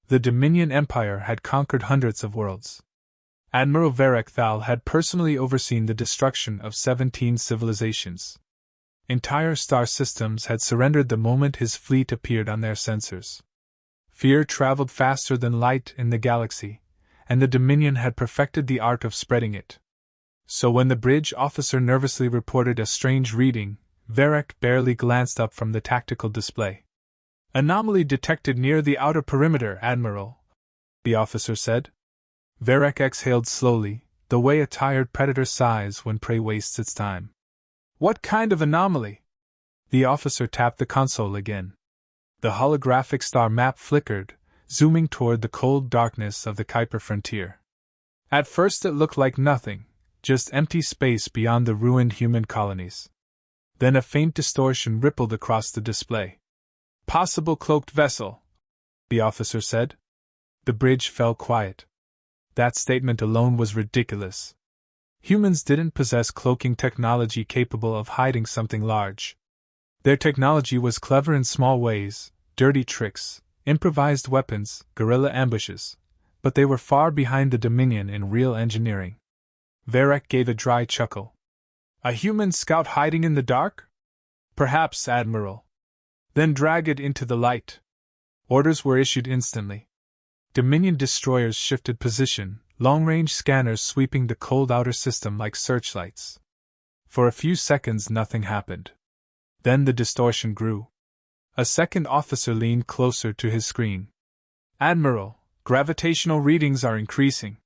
The Dominion Empire had conquered hundreds of worlds. Admiral Varek Thal had personally overseen the destruction of 17 civilizations. Entire star systems had surrendered the moment his fleet appeared on their sensors. Fear traveled faster than light in the galaxy, and the Dominion had perfected the art of spreading it. So when the bridge officer nervously reported a strange reading, Varek barely glanced up from the tactical display. "Anomaly detected near the outer perimeter, Admiral," the officer said. Varek exhaled slowly, the way a tired predator sighs when prey wastes its time. "What kind of anomaly?" The officer tapped the console again. The holographic star map flickered, zooming toward the cold darkness of the Kuiper frontier. At first it looked like nothing, just empty space beyond the ruined human colonies. Then a faint distortion rippled across the display. "Possible cloaked vessel," the officer said. The bridge fell quiet. That statement alone was ridiculous. Humans didn't possess cloaking technology capable of hiding something large. Their technology was clever in small ways, dirty tricks, improvised weapons, guerrilla ambushes, but they were far behind the Dominion in real engineering. Varek gave a dry chuckle. "A human scout hiding in the dark? Perhaps, Admiral. Then drag it into the light." Orders were issued instantly. Dominion destroyers shifted position, long-range scanners sweeping the cold outer system like searchlights. For a few seconds nothing happened. Then the distortion grew. A second officer leaned closer to his screen. "Admiral, gravitational readings are increasing."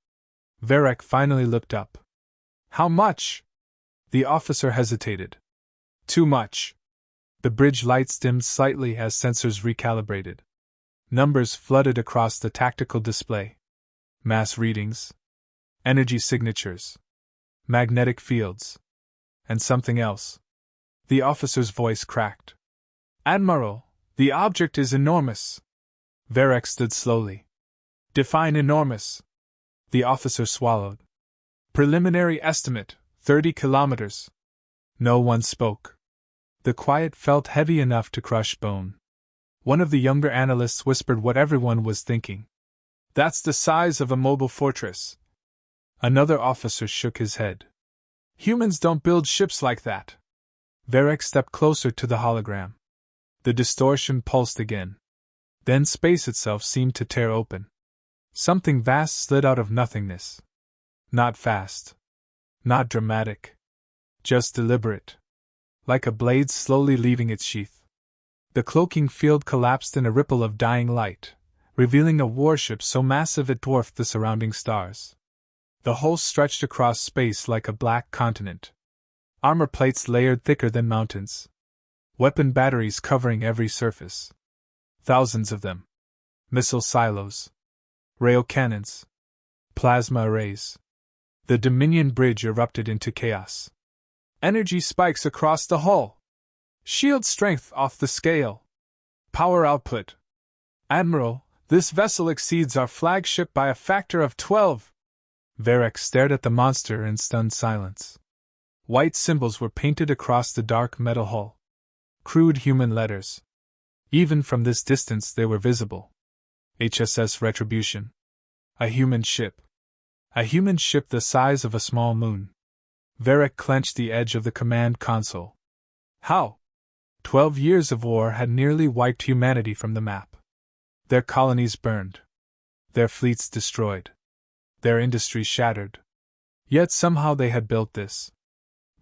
Varek finally looked up. "How much?" The officer hesitated. "Too much." The bridge lights dimmed slightly as sensors recalibrated. Numbers flooded across the tactical display. Mass readings, energy signatures, magnetic fields, and something else. The officer's voice cracked. "Admiral, the object is enormous." Varek stood slowly. "Define enormous." The officer swallowed. "Preliminary estimate, 30 kilometers." No one spoke. The quiet felt heavy enough to crush bone. One of the younger analysts whispered what everyone was thinking. "That's the size of a mobile fortress." Another officer shook his head. "Humans don't build ships like that." Varek stepped closer to the hologram. The distortion pulsed again. Then space itself seemed to tear open. Something vast slid out of nothingness. Not fast. Not dramatic. Just deliberate. Like a blade slowly leaving its sheath. The cloaking field collapsed in a ripple of dying light, revealing a warship so massive it dwarfed the surrounding stars. The hull stretched across space like a black continent. Armor plates layered thicker than mountains. Weapon batteries covering every surface. Thousands of them. Missile silos. Rail cannons. Plasma arrays. The Dominion bridge erupted into chaos. Energy spikes across the hull. Shield strength off the scale. Power output. "Admiral, this vessel exceeds our flagship by a factor of 12. Varek stared at the monster in stunned silence. White symbols were painted across the dark metal hull. Crude human letters. Even from this distance they were visible. HSS Retribution. A human ship. A human ship the size of a small moon. Varek clenched the edge of the command console. How? 12 years of war had nearly wiped humanity from the map. Their colonies burned. Their fleets destroyed. Their industry shattered. Yet somehow they had built this.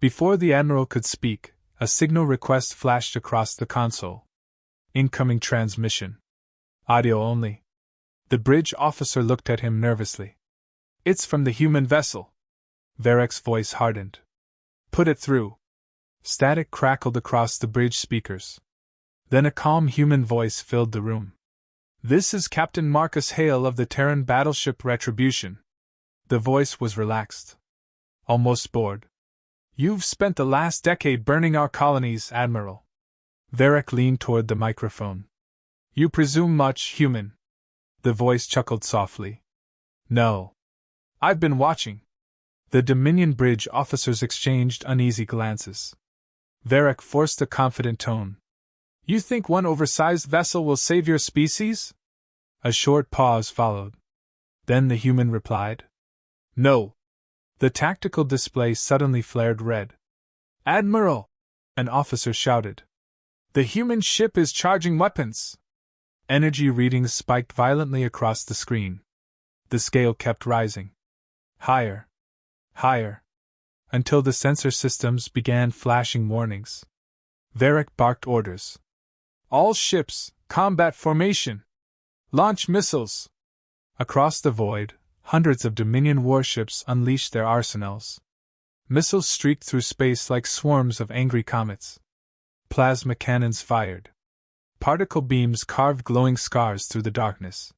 Before the Admiral could speak, a signal request flashed across the console. Incoming transmission. Audio only. The bridge officer looked at him nervously. It's from the human vessel. Varek's voice hardened. Put it through. Static crackled across the bridge speakers. Then a calm human voice filled the room. This is Captain Marcus Hale of the Terran battleship Retribution. The voice was relaxed. Almost bored. You've spent the last decade burning our colonies, Admiral. Varek leaned toward the microphone. You presume much, human. The voice chuckled softly. No. I've been watching. The Dominion bridge officers exchanged uneasy glances. Varek forced a confident tone. You think one oversized vessel will save your species? A short pause followed. Then the human replied, "No." The tactical display suddenly flared red. "Admiral!" an officer shouted. "The human ship is charging weapons!" Energy readings spiked violently across the screen. The scale kept rising. Higher. Higher. Until the sensor systems began flashing warnings. Varric barked orders. "All ships, combat formation! Launch missiles!" Across the void, hundreds of Dominion warships unleashed their arsenals. Missiles streaked through space like swarms of angry comets. Plasma cannons fired. Particle beams carved glowing scars through the darkness.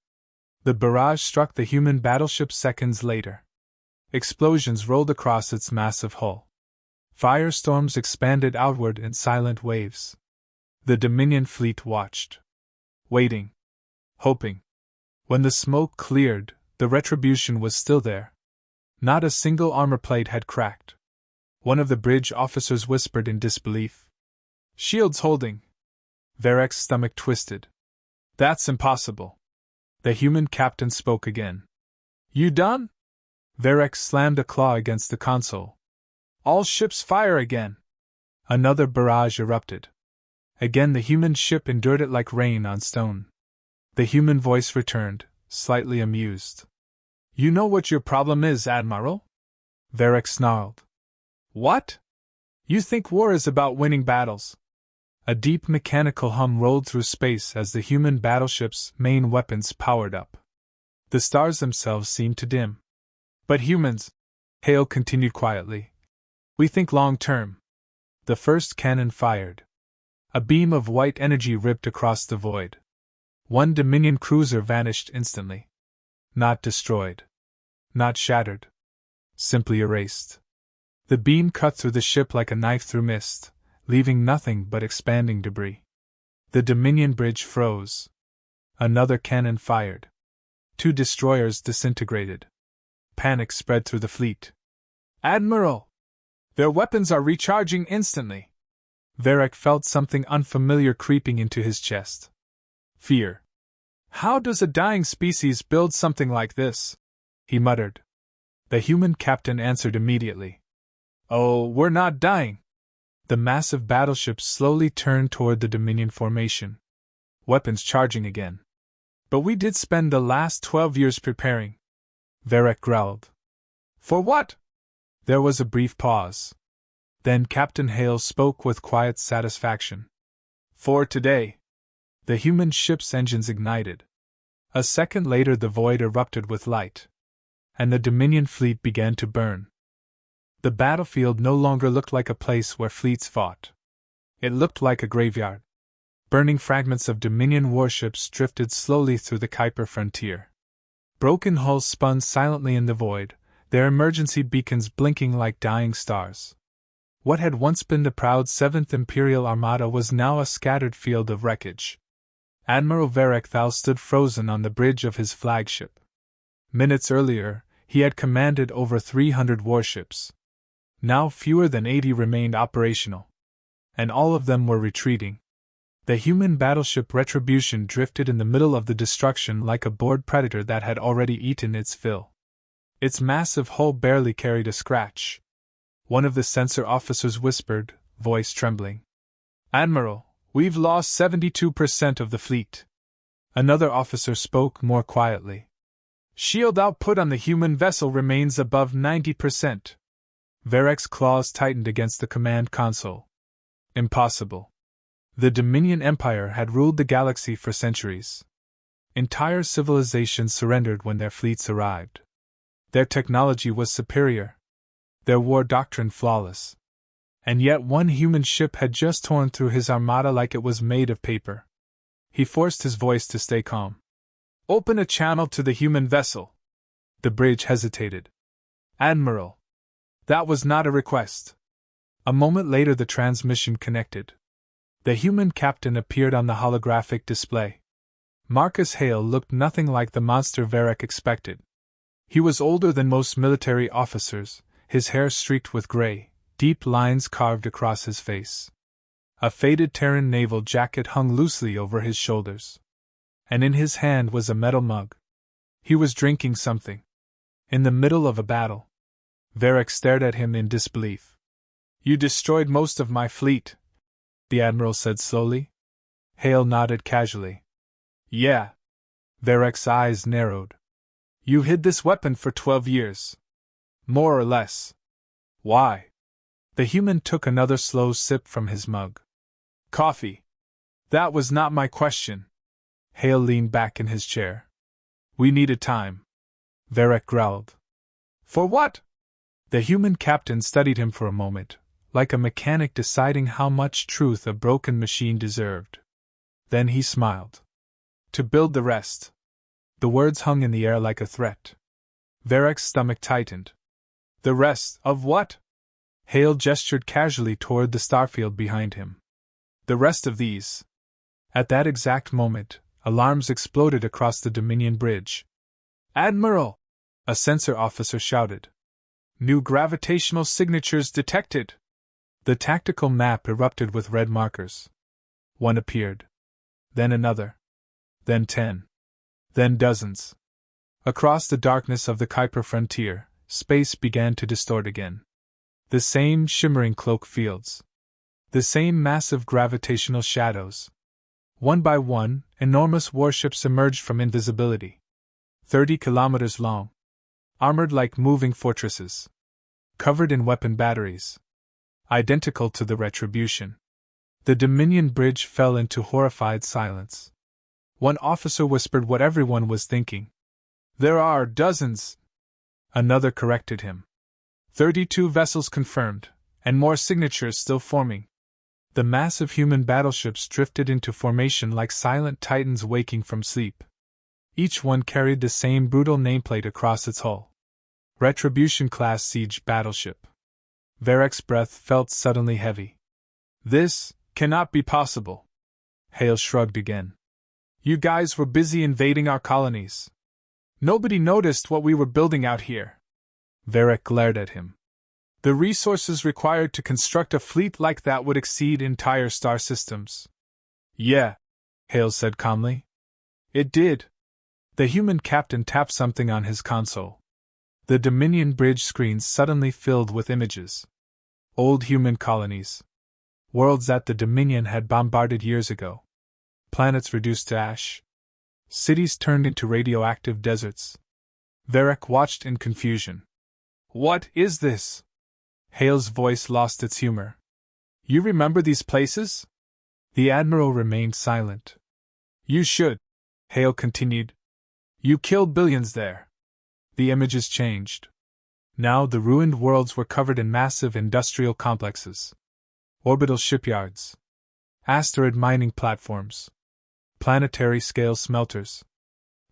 The barrage struck the human battleship seconds later. Explosions rolled across its massive hull. Firestorms expanded outward in silent waves. The Dominion fleet watched. Waiting. Hoping. When the smoke cleared, the Retribution was still there. Not a single armor plate had cracked. One of the bridge officers whispered in disbelief. "Shields holding." Varric's stomach twisted. "That's impossible." The human captain spoke again. "You done?" Varric slammed a claw against the console. "All ships fire again." Another barrage erupted. Again the human ship endured it like rain on stone. The human voice returned, slightly amused. "You know what your problem is, Admiral?" Varric snarled. "What? You think war is about winning battles?" A deep mechanical hum rolled through space as the human battleship's main weapons powered up. The stars themselves seemed to dim. "But humans," Hale continued quietly, "we think long-term." The first cannon fired. A beam of white energy ripped across the void. One Dominion cruiser vanished instantly. Not destroyed. Not shattered. Simply erased. The beam cut through the ship like a knife through mist, leaving nothing but expanding debris. The Dominion bridge froze. Another cannon fired. 2 destroyers disintegrated. Panic spread through the fleet. "Admiral! Their weapons are recharging instantly!" Varric felt something unfamiliar creeping into his chest. Fear. "How does a dying species build something like this?" he muttered. The human captain answered immediately. "Oh, we're not dying." The massive battleship slowly turned toward the Dominion formation. Weapons charging again. "But we did spend the last 12 years preparing," Varric growled. "For what?" There was a brief pause. Then Captain Hale spoke with quiet satisfaction. "For today." The human ship's engines ignited. A second later the void erupted with light. And the Dominion fleet began to burn. The battlefield no longer looked like a place where fleets fought. It looked like a graveyard. Burning fragments of Dominion warships drifted slowly through the Kuiper frontier. Broken hulls spun silently in the void, their emergency beacons blinking like dying stars. What had once been the proud 7th Imperial Armada was now a scattered field of wreckage. Admiral Varric Thal stood frozen on the bridge of his flagship. Minutes earlier, he had commanded over 300 warships. Now fewer than 80 remained operational. And all of them were retreating. The human battleship Retribution drifted in the middle of the destruction like a bored predator that had already eaten its fill. Its massive hull barely carried a scratch. One of the sensor officers whispered, voice trembling. "Admiral, we've lost 72% of the fleet." Another officer spoke more quietly. "Shield output on the human vessel remains above 90%. Varric's claws tightened against the command console. Impossible. The Dominion Empire had ruled the galaxy for centuries. Entire civilizations surrendered when their fleets arrived. Their technology was superior. Their war doctrine flawless. And yet one human ship had just torn through his armada like it was made of paper. He forced his voice to stay calm. "Open a channel to the human vessel." The bridge hesitated. "Admiral." That was not a request. A moment later the transmission connected. The human captain appeared on the holographic display. Marcus Hale looked nothing like the monster Varric expected. He was older than most military officers, his hair streaked with gray, deep lines carved across his face. A faded Terran naval jacket hung loosely over his shoulders. and in his hand was a metal mug. He was drinking something. In the middle of a battle. Varric stared at him in disbelief. You destroyed most of my fleet, the Admiral said slowly. Hale nodded casually. Yeah. Varric's eyes narrowed. You hid this weapon for 12 years. More or less. Why? The human took another slow sip from his mug. Coffee. That was not my question. Hale leaned back in his chair. We needed time. Varric growled. For what? The human captain studied him for a moment, like a mechanic deciding how much truth a broken machine deserved. Then he smiled. To build the rest. The words hung in the air like a threat. Varric's stomach tightened. The rest of what? Hale gestured casually toward the starfield behind him. The rest of these. At that exact moment, alarms exploded across the Dominion bridge. Admiral! A sensor officer shouted. New gravitational signatures detected! The tactical map erupted with red markers. One appeared. Then another. Then 10. Then dozens. Across the darkness of the Kuiper frontier, space began to distort again. The same shimmering cloak fields. The same massive gravitational shadows. One by one, enormous warships emerged from invisibility. 30 kilometers long. Armored like moving fortresses. Covered in weapon batteries. Identical to the Retribution. The Dominion bridge fell into horrified silence. One officer whispered what everyone was thinking. There are dozens. Another corrected him. 32 vessels confirmed, and more signatures still forming. The massive human battleships drifted into formation like silent titans waking from sleep. Each one carried the same brutal nameplate across its hull. Retribution-class siege battleship. Varric's breath felt suddenly heavy. This cannot be possible. Hale shrugged again. You guys were busy invading our colonies. Nobody noticed what we were building out here. Varric glared at him. The resources required to construct a fleet like that would exceed entire star systems. Yeah, Hale said calmly. It did. The human captain tapped something on his console. The Dominion bridge screens suddenly filled with images. Old human colonies. Worlds that the Dominion had bombarded years ago. Planets reduced to ash. Cities turned into radioactive deserts. Varric watched in confusion. What is this? Hale's voice lost its humor. You remember these places? The Admiral remained silent. You should, Hale continued. You killed billions there. The images changed. Now the ruined worlds were covered in massive industrial complexes. Orbital shipyards. Asteroid mining platforms. Planetary-scale smelters.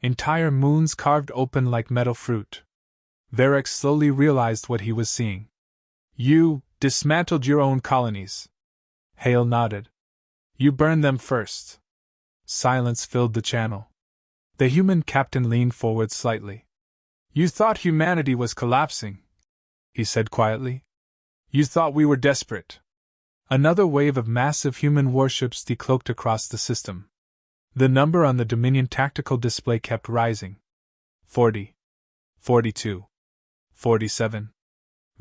Entire moons carved open like metal fruit. Varric slowly realized what he was seeing. You dismantled your own colonies. Hale nodded. You burned them first. Silence filled the channel. The human captain leaned forward slightly. You thought humanity was collapsing, he said quietly. You thought we were desperate. Another wave of massive human warships decloaked across the system. The number on the Dominion tactical display kept rising. 40. 42. 47.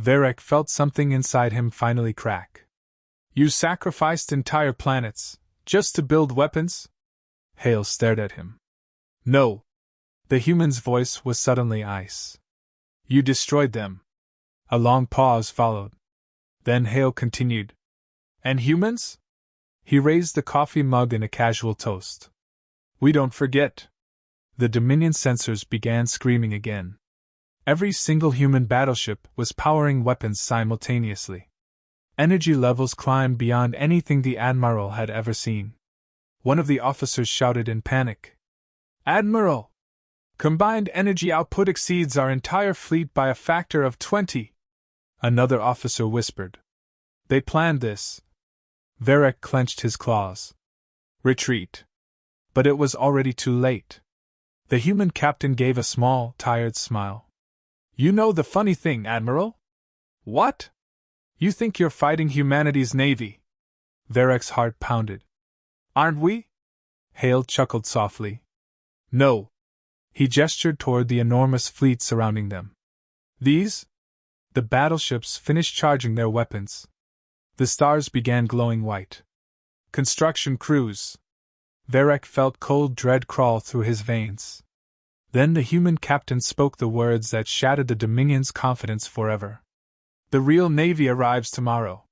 Varric felt something inside him finally crack. You sacrificed entire planets, just to build weapons? Hale stared at him. No. The human's voice was suddenly ice. You destroyed them. A long pause followed. Then Hale continued. And humans? He raised the coffee mug in a casual toast. We don't forget. The Dominion sensors began screaming again. Every single human battleship was powering weapons simultaneously. Energy levels climbed beyond anything the Admiral had ever seen. One of the officers shouted in panic. Admiral! Combined energy output exceeds our entire fleet by a factor of 20. Another officer whispered. They planned this. Varric clenched his claws. Retreat. But it was already too late. The human captain gave a small, tired smile. You know the funny thing, Admiral? What? You think you're fighting humanity's navy? Varric's heart pounded. Aren't we? Hale chuckled softly. No. He gestured toward the enormous fleet surrounding them. These? The battleships finished charging their weapons. The stars began glowing white. Construction crews. Varek felt cold dread crawl through his veins. Then the human captain spoke the words that shattered the Dominion's confidence forever. The real Navy arrives tomorrow.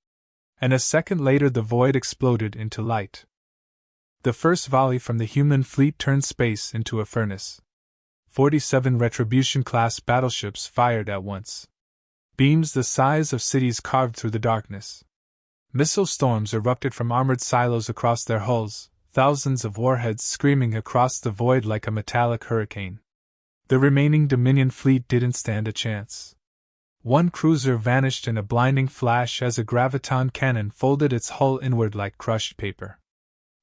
And a second later the void exploded into light. The first volley from the human fleet turned space into a furnace. 47 Retribution-class battleships fired at once. Beams the size of cities carved through the darkness. Missile storms erupted from armored silos across their hulls, thousands of warheads screaming across the void like a metallic hurricane. The remaining Dominion fleet didn't stand a chance. One cruiser vanished in a blinding flash as a graviton cannon folded its hull inward like crushed paper.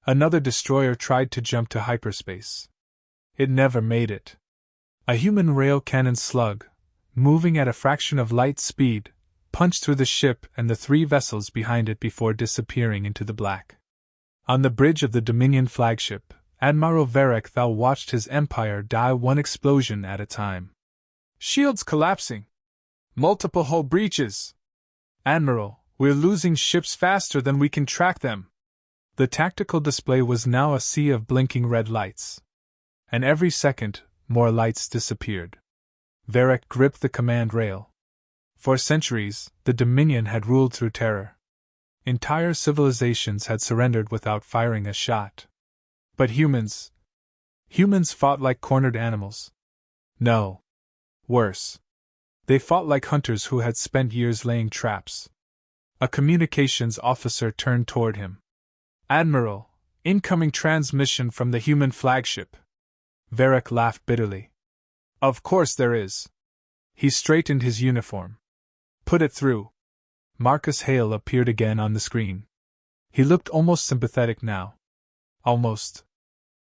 Another destroyer tried to jump to hyperspace. It never made it. A human rail cannon slug, moving at a fraction of light speed, punched through the ship and the three vessels behind it before disappearing into the black. On the bridge of the Dominion flagship, Admiral Varek Thal watched his empire die one explosion at a time. Shields collapsing. Multiple hull breaches. Admiral, we're losing ships faster than we can track them. The tactical display was now a sea of blinking red lights. And every second, more lights disappeared. Varek gripped the command rail. For centuries, the Dominion had ruled through terror. Entire civilizations had surrendered without firing a shot. But humans fought like cornered animals. No. Worse. They fought like hunters who had spent years laying traps. A communications officer turned toward him. Admiral, incoming transmission from the human flagship. Varek laughed bitterly. Of course there is. He straightened his uniform. Put it through. Marcus Hale appeared again on the screen. He looked almost sympathetic now. Almost.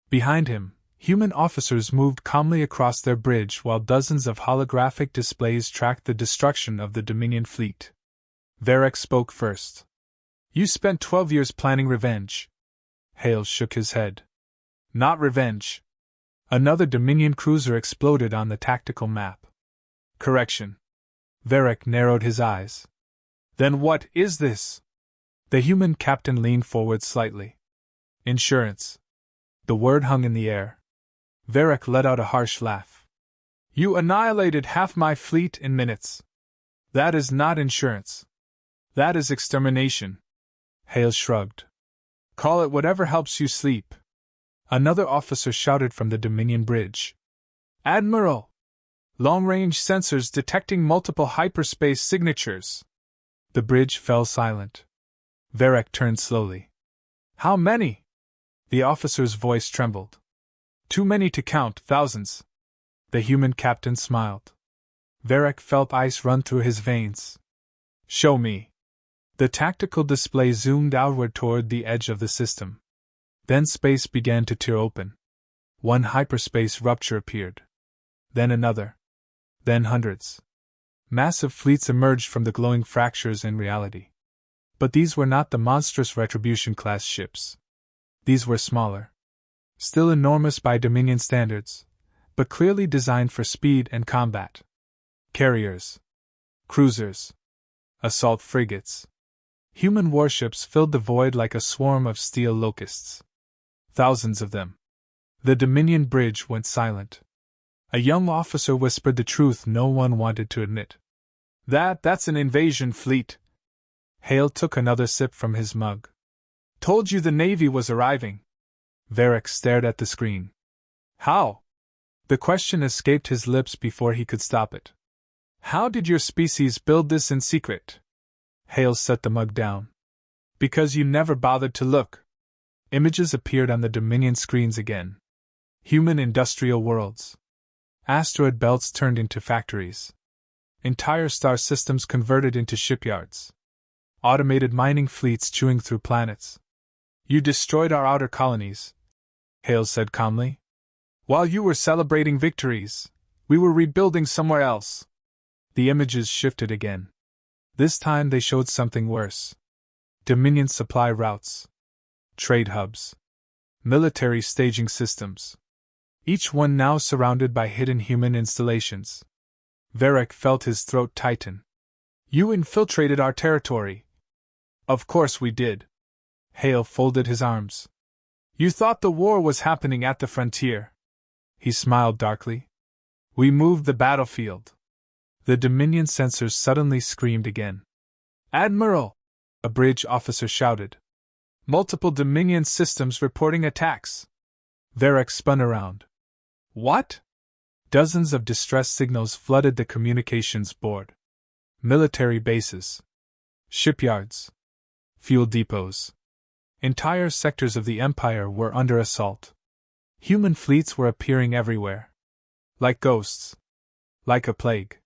Behind him, human officers moved calmly across their bridge while dozens of holographic displays tracked the destruction of the Dominion fleet. Varek spoke first. You spent 12 years planning revenge. Hale shook his head. Not revenge. Another Dominion cruiser exploded on the tactical map. Correction. Varek narrowed his eyes. Then what is this? The human captain leaned forward slightly. Insurance. The word hung in the air. Varek let out a harsh laugh. You annihilated half my fleet in minutes. That is not insurance. That is extermination. Hale shrugged. Call it whatever helps you sleep. Another officer shouted from the Dominion bridge. Admiral! Long-range sensors detecting multiple hyperspace signatures. The bridge fell silent. Varek turned slowly. How many? The officer's voice trembled. Too many to count, thousands. The human captain smiled. Varek felt ice run through his veins. Show me. The tactical display zoomed outward toward the edge of the system. Then space began to tear open. One hyperspace rupture appeared. Then another. Then hundreds. Massive fleets emerged from the glowing fractures in reality. But these were not the monstrous Retribution-class ships. These were smaller. Still enormous by Dominion standards, but clearly designed for speed and combat. Carriers. Cruisers. Assault frigates. Human warships filled the void like a swarm of steel locusts. Thousands of them. The Dominion bridge went silent. A young officer whispered the truth no one wanted to admit. That's an invasion fleet. Hale took another sip from his mug. Told you the Navy was arriving. Varek stared at the screen. How? The question escaped his lips before he could stop it. How did your species build this in secret? Hale set the mug down. Because you never bothered to look. Images appeared on the Dominion screens again. Human industrial worlds. Asteroid belts turned into factories. Entire star systems converted into shipyards. Automated mining fleets chewing through planets. You destroyed our outer colonies, Hale said calmly. While you were celebrating victories, we were rebuilding somewhere else. The images shifted again. This time they showed something worse. Dominion supply routes. Trade hubs. Military staging systems. each one now surrounded by hidden human installations. Varric felt his throat tighten. You infiltrated our territory. Of course we did. Hale folded his arms. You thought the war was happening at the frontier. He smiled darkly. We moved the battlefield. The Dominion sensors suddenly screamed again. Admiral! A bridge officer shouted. Multiple Dominion systems reporting attacks. Varric spun around. What? Dozens of distress signals flooded the communications board. Military bases. Shipyards. Fuel depots. Entire sectors of the Empire were under assault. Human fleets were appearing everywhere. Like ghosts. Like a plague.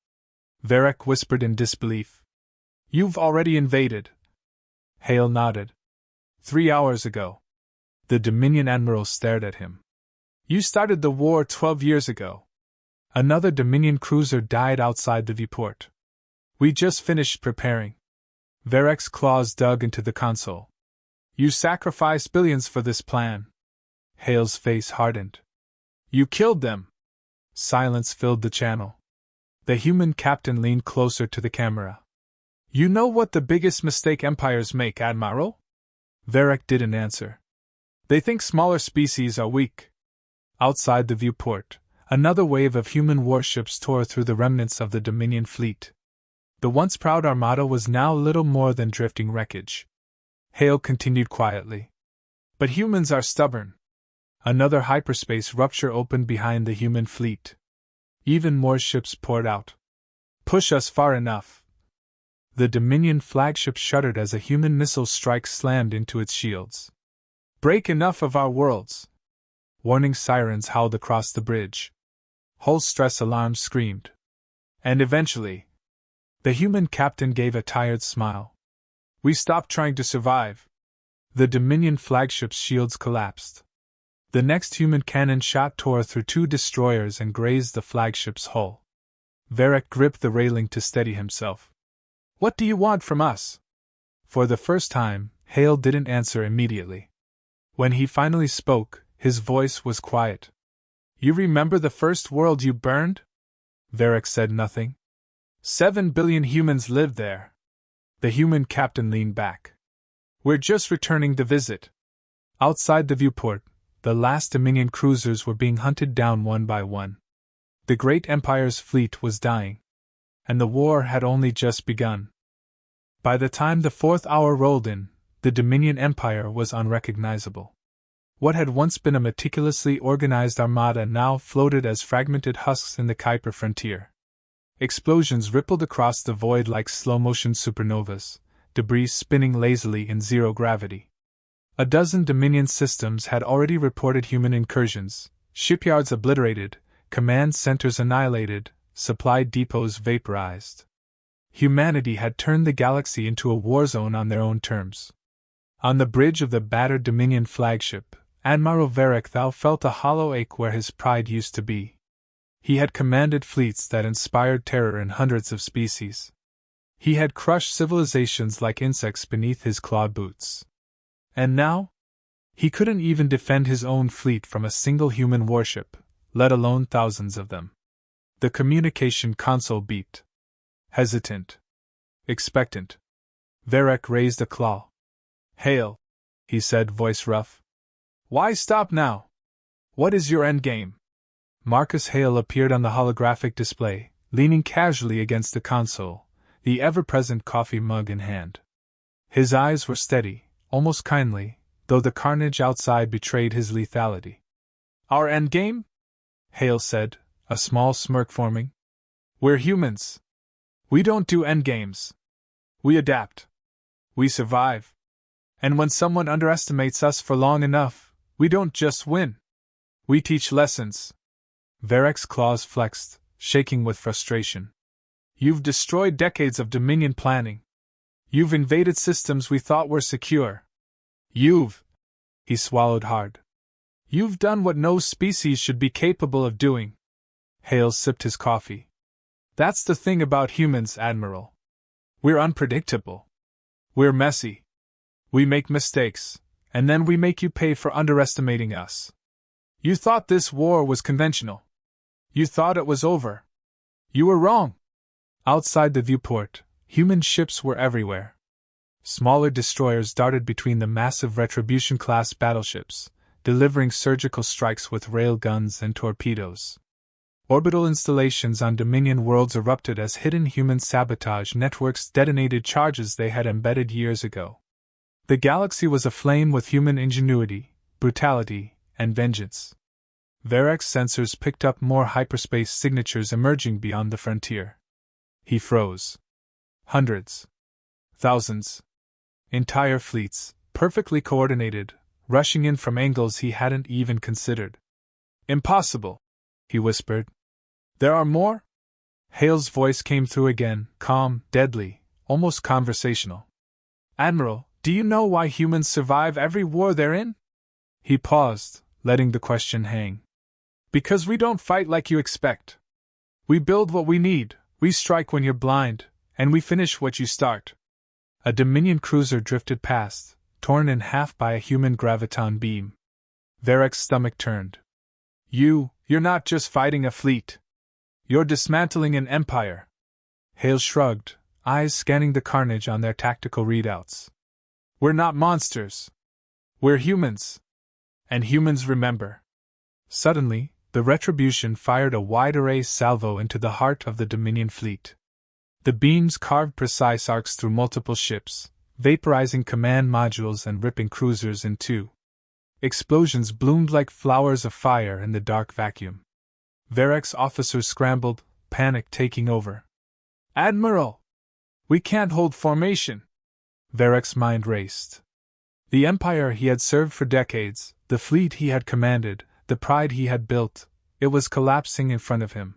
Varric whispered in disbelief. You've already invaded. Hale nodded. 3 hours ago. The Dominion Admiral stared at him. You started the war 12 years ago. Another Dominion cruiser died outside the viewport. We just finished preparing. Varric's claws dug into the console. You sacrificed billions for this plan. Hale's face hardened. You killed them. Silence filled the channel. The human captain leaned closer to the camera. You know what the biggest mistake empires make, Admiral? Varric didn't answer. They think smaller species are weak. Outside the viewport, another wave of human warships tore through the remnants of the Dominion fleet. The once proud armada was now little more than drifting wreckage. Hale continued quietly. But humans are stubborn. Another hyperspace rupture opened behind the human fleet. Even more ships poured out. Push us far enough. The Dominion flagship shuddered as a human missile strike slammed into its shields. Break enough of our worlds. Warning sirens howled across the bridge. Hull stress alarms screamed. And eventually, the human captain gave a tired smile. We stopped trying to survive. The Dominion flagship's shields collapsed. The next human cannon shot tore through 2 destroyers and grazed the flagship's hull. Varric gripped the railing to steady himself. What do you want from us? For the first time, Hale didn't answer immediately. When he finally spoke, his voice was quiet. You remember the first world you burned? Varric said nothing. 7 billion humans lived there. The human captain leaned back. We're just returning the visit. Outside the viewport, the last Dominion cruisers were being hunted down one by one. The great Empire's fleet was dying. And the war had only just begun. By the time the 4th hour rolled in, the Dominion Empire was unrecognizable. What had once been a meticulously organized armada now floated as fragmented husks in the Kuiper frontier. Explosions rippled across the void like slow-motion supernovas, debris spinning lazily in zero gravity. A dozen Dominion systems had already reported human incursions, shipyards obliterated, command centers annihilated, supply depots vaporized. Humanity had turned the galaxy into a war zone on their own terms. On the bridge of the battered Dominion flagship, Admiral Varric Thal felt a hollow ache where his pride used to be. He had commanded fleets that inspired terror in hundreds of species. He had crushed civilizations like insects beneath his clawed boots. And now? He couldn't even defend his own fleet from a single human warship, let alone thousands of them. The communication console beeped. Hesitant. Expectant. Varric raised a claw. Hale, he said, voice rough. Why stop now? What is your endgame? Marcus Hale appeared on the holographic display, leaning casually against the console, the ever-present coffee mug in hand. His eyes were steady, almost kindly, though the carnage outside betrayed his lethality. Our endgame? Hale said, a small smirk forming. We're humans. We don't do endgames. We adapt. We survive. And when someone underestimates us for long enough, we don't just win. We teach lessons. Varric's claws flexed, shaking with frustration. You've destroyed decades of Dominion planning. You've invaded systems we thought were secure. He swallowed hard. You've done what no species should be capable of doing. Hale sipped his coffee. That's the thing about humans, Admiral. We're unpredictable. We're messy. We make mistakes, and then we make you pay for underestimating us. You thought this war was conventional. You thought it was over. You were wrong. Outside the viewport, human ships were everywhere. Smaller destroyers darted between the massive Retribution-class battleships, delivering surgical strikes with rail guns and torpedoes. Orbital installations on Dominion worlds erupted as hidden human sabotage networks detonated charges they had embedded years ago. The galaxy was aflame with human ingenuity, brutality, and vengeance. Varek's sensors picked up more hyperspace signatures emerging beyond the frontier. He froze. Hundreds. Thousands. Entire fleets, perfectly coordinated, rushing in from angles he hadn't even considered. Impossible, he whispered. There are more? Hale's voice came through again, calm, deadly, almost conversational. Admiral, do you know why humans survive every war they're in? He paused, letting the question hang. Because we don't fight like you expect. We build what we need, we strike when you're blind, and we finish what you start. A Dominion cruiser drifted past, torn in half by a human graviton beam. Varek's stomach turned. You're not just fighting a fleet. You're dismantling an empire. Hale shrugged, eyes scanning the carnage on their tactical readouts. We're not monsters. We're humans. And humans remember. Suddenly, the Retribution fired a wide-array salvo into the heart of the Dominion fleet. The beams carved precise arcs through multiple ships, vaporizing command modules and ripping cruisers in two. Explosions bloomed like flowers of fire in the dark vacuum. Varek's officers scrambled, panic taking over. Admiral! We can't hold formation! Varek's mind raced. The empire he had served for decades, the fleet he had commanded, the pride he had built, it was collapsing in front of him.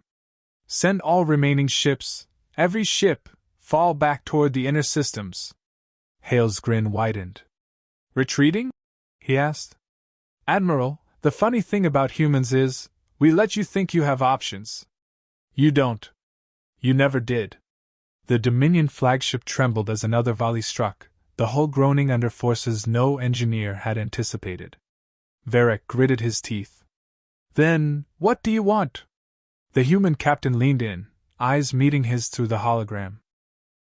Send all remaining ships, every ship, fall back toward the inner systems. Hale's grin widened. Retreating? He asked. Admiral, the funny thing about humans is, we let you think you have options. You don't. You never did. The Dominion flagship trembled as another volley struck, the hull groaning under forces no engineer had anticipated. Varek gritted his teeth. Then, what do you want? The human captain leaned in, eyes meeting his through the hologram.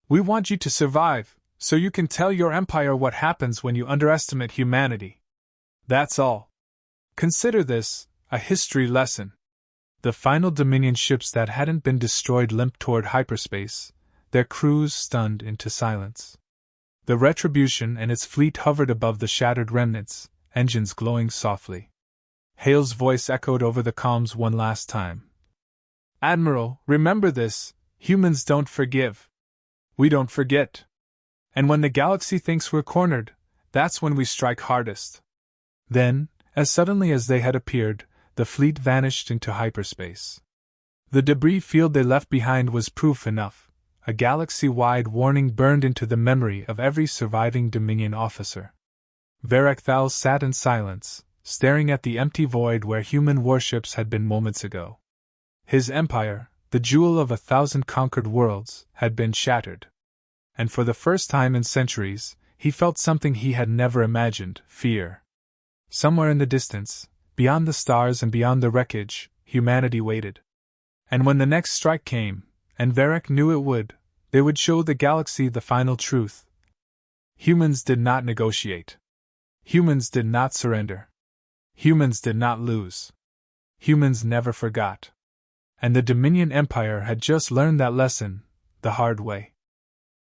We want you to survive, so you can tell your empire what happens when you underestimate humanity. That's all. Consider this a history lesson. The final Dominion ships that hadn't been destroyed limped toward hyperspace, their crews stunned into silence. The Retribution and its fleet hovered above the shattered remnants, engines glowing softly. Hale's voice echoed over the comms one last time. Admiral, remember this, humans don't forgive. We don't forget. And when the galaxy thinks we're cornered, that's when we strike hardest. Then, as suddenly as they had appeared, the fleet vanished into hyperspace. The debris field they left behind was proof enough. A galaxy-wide warning burned into the memory of every surviving Dominion officer. Varek Thal sat in silence, staring at the empty void where human warships had been moments ago. His empire, the jewel of 1,000 conquered worlds, had been shattered. And for the first time in centuries, he felt something he had never imagined, fear. Somewhere in the distance, beyond the stars and beyond the wreckage, humanity waited. And when the next strike came, and Varek knew it would, they would show the galaxy the final truth. Humans did not negotiate. Humans did not surrender. Humans did not lose. Humans never forgot. And the Dominion Empire had just learned that lesson, the hard way.